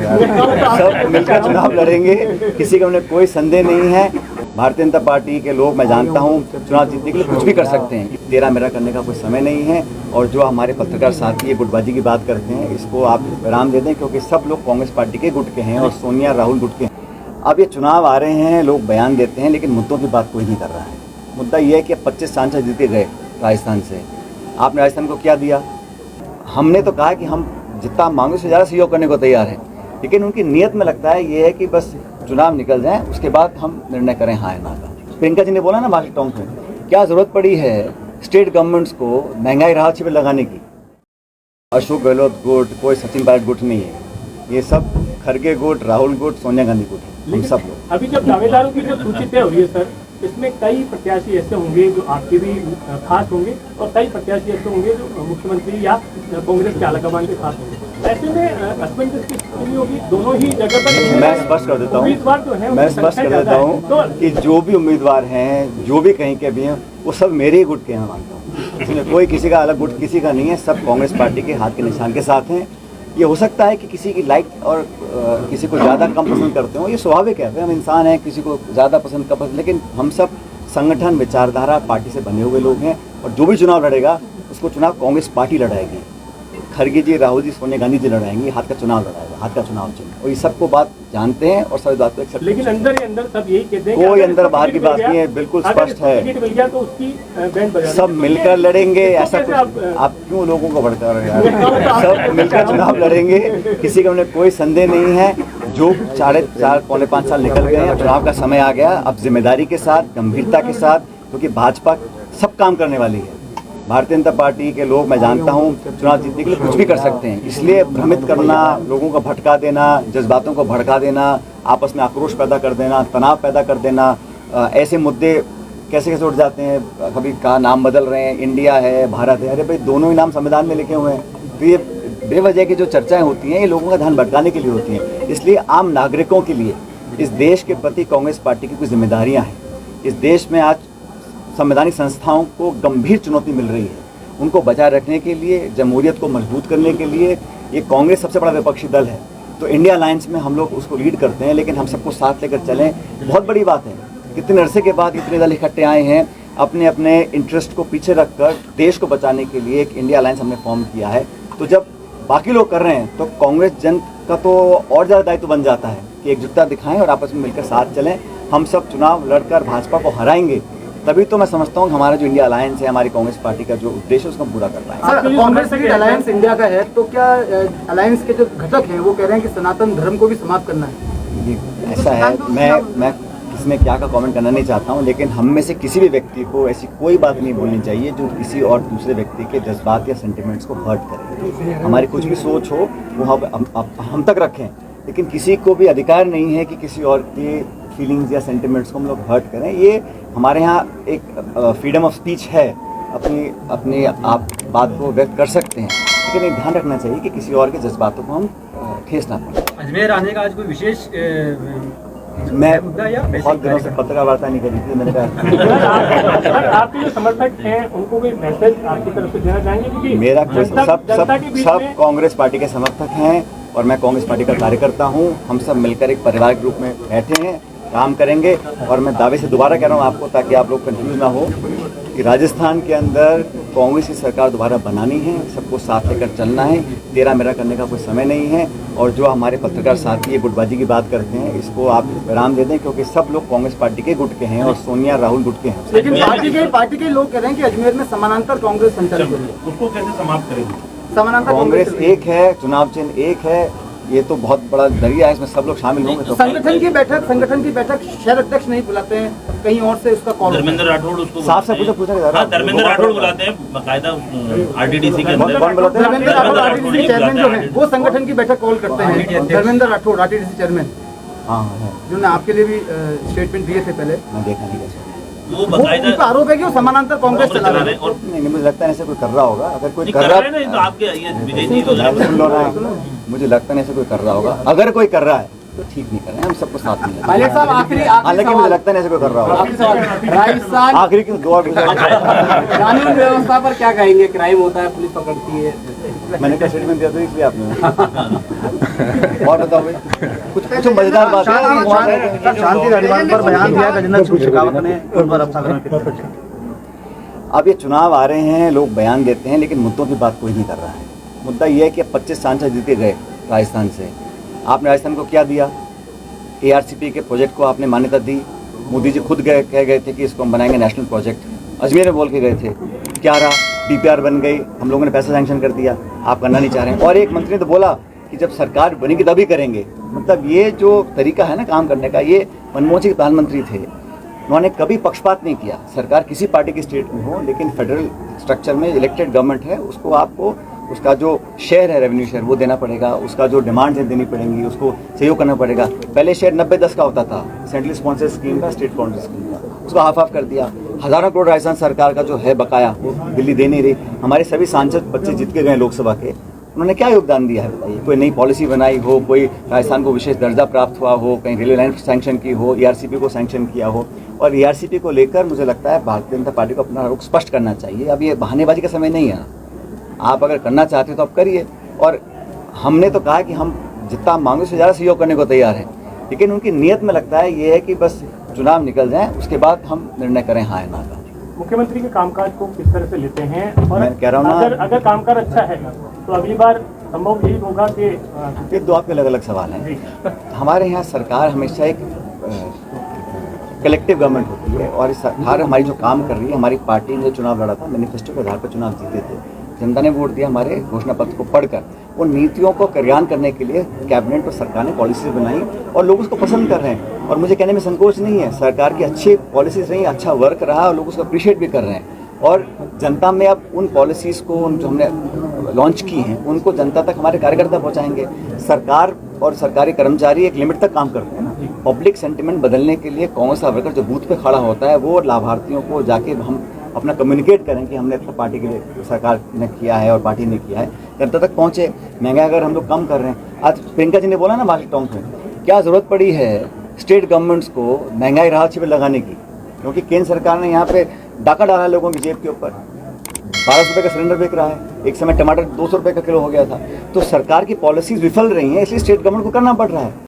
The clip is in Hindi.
सब मिलकर चुनाव लड़ेंगे, किसी का उन्हें कोई संदेह नहीं है। भारतीय जनता पार्टी के लोग, मैं जानता हूं, चुनाव जीतने के लिए कुछ भी कर सकते हैं। तेरा मेरा करने का कोई समय नहीं है। और जो हमारे पत्रकार साथी ये गुटबाजी की बात करते हैं, इसको आप विराम दे दें, क्योंकि सब लोग कांग्रेस पार्टी के गुट के हैं और सोनिया राहुल गुट के हैं। अब ये चुनाव आ रहे हैं, लोग बयान देते हैं, लेकिन मुद्दों की बात कोई नहीं कर रहा है। मुद्दा ये है कि 25 सांसद जीते गए राजस्थान से। आपने राजस्थान को क्या दिया? हमने तो कहा कि हम जितना मांगे उससे ज़्यादा सहयोग करने को तैयार हैं, लेकिन उनकी नीयत में लगता है ये है कि बस चुनाव निकल जाए, उसके बाद हम निर्णय करें हाँ या ना का। प्रियंका जी ने बोला ना मार्केट टाउन में, क्या ज़रूरत पड़ी है स्टेट गवर्नमेंट्स को महंगाई राहत शिविर लगाने की? अशोक गहलोत गुट, कोई सचिन पायलट गुट नहीं है, ये सब खड़गे गुट, राहुल गुट, सोनिया गांधी गुट है, हम सब लोग। अभी जब दावेदारों की जो सूची तय हो रही है सर, इसमें कई प्रत्याशी ऐसे होंगे जो आपके भी खास होंगे और कई प्रत्याशी ऐसे होंगे जो मुख्यमंत्री या कांग्रेस के आलाकमान के खास होंगे। ऐसे में असमंजस की स्थिति होगी दोनों ही जगह पर। मैं स्पष्ट कर देता हूँ कि जो भी उम्मीदवार हैं, जो भी कहीं के भी हैं, वो सब मेरे ही गुट के हैं, मानता हूँ। इसमें कोई किसी का अलग गुट किसी का नहीं है, सब कांग्रेस पार्टी के हाथ के निशान के साथ हैं। ये हो सकता है कि किसी की लाइक और किसी को ज़्यादा कम पसंद करते हो, ये स्वाभाविक है, हम इंसान हैं, किसी को ज़्यादा पसंद कम पसंद, लेकिन हम सब संगठन, विचारधारा, पार्टी से बने हुए लोग हैं। और जो भी चुनाव लड़ेगा उसको चुनाव कांग्रेस पार्टी लड़ाएगी, खड़गे जी, राहुल जी, सोनिया गांधी जी लड़ाएंगी, हाथ का चुनाव लड़ाएगा, हाथ का चुनाव चिन्ह। और ये सबको बात जानते हैं और सभी बात को एक्सेप्ट। लेकिन अंदर ही अंदर सब यही कहते हैं, कोई अंदर बाहर की बात नहीं है, बिल्कुल स्पष्ट है, तो उसकी बैंड बजा सब मिलकर लड़ेंगे। ऐसा कुछ आप क्यों लोगों को भड़का रहे हैं? सब मिलकर चुनाव लड़ेंगे, किसी का उन्हें कोई संदेह नहीं है। जो 4.5 पौने 5 साल निकल गए हैं, चुनाव का समय आ गया, अब जिम्मेदारी के साथ, गंभीरता के साथ, क्योंकि भाजपा सब काम करने वाली है। भारतीय जनता पार्टी के लोग, मैं जानता हूं, चुनाव जीतने के लिए कुछ भी कर सकते हैं। इसलिए भ्रमित करना, लोगों को भटका देना, जज्बातों को भड़का देना, आपस में आक्रोश पैदा कर देना, तनाव पैदा कर देना, ऐसे मुद्दे कैसे कैसे उठ जाते हैं। कभी कहा नाम बदल रहे हैं, इंडिया है, भारत है, अरे भाई दोनों ही नाम संविधान में लिखे हुए हैं। तो ये बेवजह की जो चर्चाएँ होती हैं, ये लोगों का ध्यान भटकाने के लिए होती हैं। इसलिए आम नागरिकों के लिए इस देश के प्रति कांग्रेस पार्टी की कुछ जिम्मेदारियाँ हैं। इस देश में आज संवैधानिक संस्थाओं को गंभीर चुनौती मिल रही है, उनको बचाए रखने के लिए, जमहूरियत को मजबूत करने के लिए। ये कांग्रेस सबसे बड़ा विपक्षी दल है, तो इंडिया अलायंस में हम लोग उसको लीड करते हैं, लेकिन हम सबको साथ लेकर चलें, बहुत बड़ी बात है। कितने अरसे के बाद इतने दल इकट्ठे आए हैं, अपने अपने इंटरेस्ट को पीछे रखकर देश को बचाने के लिए एक इंडिया अलायंस हमने फॉर्म किया है। तो जब बाकी लोग कर रहे हैं, तो कांग्रेस जन का तो और ज़्यादा दायित्व बन जाता है कि एकजुटता दिखाएं और आपस में मिलकर साथ चलें। हम सब चुनाव लड़कर भाजपा को हराएंगे, तभी तो मैं समझता हूँ हमारा जो इंडिया अलायंस है, हमारी कांग्रेस पार्टी का जो उद्देश्य है, उसको पूरा कर पाएंगे। कांग्रेस की अलायंस इंडिया का है, तो क्या अलायंस के जो घटक हैं वो कह रहे हैं कि सनातन धर्म को भी समाप्त करना है? ऐसा है, मैं इसमें क्या का कमेंट करना नहीं चाहता हूँ, लेकिन हम में से किसी भी व्यक्ति को ऐसी कोई बात नहीं बोलनी चाहिए जो किसी और दूसरे व्यक्ति के जज्बात या सेंटिमेंट्स को हर्ट करे। हमारी कुछ भी सोच हो वो हम तक रखें, लेकिन किसी को भी अधिकार नहीं है कि किसी और के फीलिंग्स या सेंटिमेंट्स को हम लोग हर्ट करें। ये हमारे यहाँ एक फ्रीडम ऑफ स्पीच है, अपनी आप बात को व्यक्त कर सकते हैं, लेकिन एक ध्यान रखना चाहिए कि किसी और के जज्बातों को हम ठेस ना पहुँचाएं। अजमेर आने का आज कोई विशेष मैं बहुत दिनों से पत्रकार वार्ता नहीं करी थी, मैंने कहा आपके जो समर्थक हैं उनको कोई मैसेज आपकी तरफ से देना चाहेंगे? क्योंकि मेरा सब कांग्रेस पार्टी के समर्थक हैं और मैं कांग्रेस पार्टी का कार्यकर्ता हूं। हम सब मिलकर एक परिवार के रूप में बैठे हैं, काम करेंगे। और मैं दावे से दोबारा कह रहा हूं आपको, ताकि आप लोग कंफ्यूज ना हो, कि राजस्थान के अंदर कांग्रेस की सरकार दोबारा बनानी है, सबको साथ लेकर चलना है, तेरा मेरा करने का कोई समय नहीं है। और जो हमारे पत्रकार साथी ये गुटबाजी की बात करते हैं, इसको आप विराम दे दें, क्योंकि सब लोग कांग्रेस पार्टी के गुट के हैं और सोनिया राहुल गुट के हैं। लेकिन पार्टी के लोग कह रहे हैं कि अजमेर में समानांतर कांग्रेस संचालित हो रही है, उसको कैसे समाप्त करेंगे? समानांतर कांग्रेस एक है, चुनाव चिन्ह एक है, ये तो बहुत बड़ा दरिया है, इसमें सब लोग शामिल होंगे। तो संगठन की बैठक शहर अध्यक्ष नहीं बुलाते हैं, कहीं और से उसका कॉल। धर्मेंद्र राठौड़ उसको साफ से पूछा जा रहा है। धर्मेंद्र राठौड़ बुलाते हैं बाकायदा आरटीडीसी के अंदर। कौन बुलाते हैं? धर्मेंद्र राठौड़ आरटीडीसी चेयरमैन जो है, वो संगठन की बैठक कॉल करते हैं। धर्मेंद्र राठौड़ आरटीडीसी चेयरमैन, हाँ, जिन्होंने आपके लिए भी स्टेटमेंट दिए थे पहले। मैं देखा नहीं कैसे वो बाकायदा उनका आरोप है कि वो समानांतर कांग्रेस चला रहे हैं। और नहीं, मुझे लगता है ऐसे कोई कर रहा होगा। अगर कोई कर रहा है ना, तो आपके ये विजय जी सुन लो ना, मुझे लगता है ऐसे कोई कर रहा होगा। अगर कोई कर रहा है तो ठीक नहीं कर रहे हैं, हम सबको साथ में। हालांकि मुझे लगता है ऐसे कोई कर रहा होगा। राजस्थान आखिरी की 2 कानून व्यवस्था पर क्या कहेंगे? क्राइम होता है, पुलिस पकड़ती है, मैंने क्या स्टेटमेंट दिया था इसलिए आपने और बताओ भाई कुछ मजेदार बात है। शांति अधिमान पर बयान दिया गजेंद्र सिंह शेखावत ने उन पर अपसारण किया। अब ये चुनाव आ रहे हैं, लोग बयान देते हैं, लेकिन मुद्दों की बात कोई नहीं कर रहा है। मुद्दा ये है कि 25 सांसद जीत के गए राजस्थान से। आपने राजस्थान को क्या दिया? ARCP के प्रोजेक्ट को आपने मान्यता दी। मोदी जी खुद कह गए थे कि इसको हम बनाएंगे नेशनल प्रोजेक्ट। अजमेर में बोल के गए थे, क्या रहा? DPR बन गई, हम लोगों ने पैसा सैंक्शन कर दिया, आप करना नहीं चाह रहे हैं। और एक मंत्री ने तो बोला कि जब सरकार बनेगी तभी करेंगे। मतलब ये जो तरीका है ना काम करने का, ये मनमोहन सिंह प्रधानमंत्री थे, उन्होंने कभी पक्षपात नहीं किया। सरकार किसी पार्टी की स्टेट में हो, लेकिन फेडरल स्ट्रक्चर में इलेक्टेड गवर्नमेंट है, उसको आपको उसका जो शेयर है, रेवेन्यू शेयर, वो देना पड़ेगा। उसका जो डिमांड है देनी पड़ेंगी, उसको सहयोग करना पड़ेगा। पहले शेयर 90-10 का होता था, सेंट्रल स्पॉन्सर्ड स्कीम का, स्टेट स्पॉन्सर्ड स्कीम का, उसको हाफ कर दिया। हज़ारों करोड़ राजस्थान सरकार का जो है बकाया, वो दिल्ली दे नहीं रही। हमारे सभी सांसद 25 जीत के गए लोकसभा के, उन्होंने क्या योगदान दिया है बताइए? कोई नई पॉलिसी बनाई हो, कोई राजस्थान को विशेष दर्जा प्राप्त हुआ हो, कहीं रेलवे लाइन सैंक्शन की हो, ARCP को सैंक्शन किया हो। और ARCP को लेकर मुझे लगता है भारतीय जनता पार्टी को अपना रुख स्पष्ट करना चाहिए। अब ये बहानेबाजी का समय नहीं है। आप अगर करना चाहते हो तो आप करिए। और हमने तो कहा कि हम जितना आप मांगे उससे ज़्यादा सहयोग करने को तैयार हैं, लेकिन उनकी नीयत में लगता है ये है कि बस चुनाव निकल जाए, उसके बाद हम निर्णय करें हाँ या ना का। मुख्यमंत्री के कामकाज को किस तरह से लेते हैं? और मैं कह रहा हूं ना, अगर कामकाज अच्छा है तो अगली बार संभव यही होगा कि ये दो आपके अलग अलग सवाल हैं। हमारे यहाँ सरकार हमेशा एक कलेक्टिव गवर्नमेंट होती है, और इस सरकार हमारी जो काम कर रही है, हमारी पार्टी ने जो चुनाव लड़ा था, मैनिफेस्टो के आधार पर चुनाव जीते थे, जनता ने वोट दिया हमारे घोषणा पत्र को पढ़कर। उन नीतियों को कार्यान्वयन करने के लिए कैबिनेट और सरकार ने पॉलिसीज बनाई और लोग उसको पसंद कर रहे हैं। और मुझे कहने में संकोच नहीं है, सरकार की अच्छी पॉलिसीज रही, अच्छा वर्क रहा और लोग उसको अप्रिशिएट भी कर रहे हैं। और जनता में अब उन पॉलिसीज़ को जो हमने लॉन्च की हैं, उनको जनता तक हमारे कार्यकर्ता पहुंचाएंगे। सरकार और सरकारी कर्मचारी एक लिमिट तक काम करते हैं ना। पब्लिक सेंटिमेंट बदलने के लिए कौन सा वर्कर जो बूथ पे खड़ा होता है, वो लाभार्थियों को जाके हम अपना कम्युनिकेट करें कि हमने अपना पार्टी के लिए सरकार ने किया है और पार्टी ने किया है, जनता तक पहुँचे। महंगाई अगर हम लोग कम कर रहे हैं, आज प्रियंका जी ने बोला ना मार्केट टाउन में, क्या ज़रूरत पड़ी है स्टेट गवर्नमेंट्स को महंगाई राहत शिविर लगाने की? क्योंकि केंद्र सरकार ने यहाँ पे डाका डाला है लोगों की जेब के ऊपर। 1200 रुपये का सिलेंडर बिक रहा है, एक समय टमाटर 200 रुपये का किलो हो गया था। तो सरकार की पॉलिसीज विफल रही हैं, इसलिए स्टेट गवर्नमेंट को करना पड़ रहा है।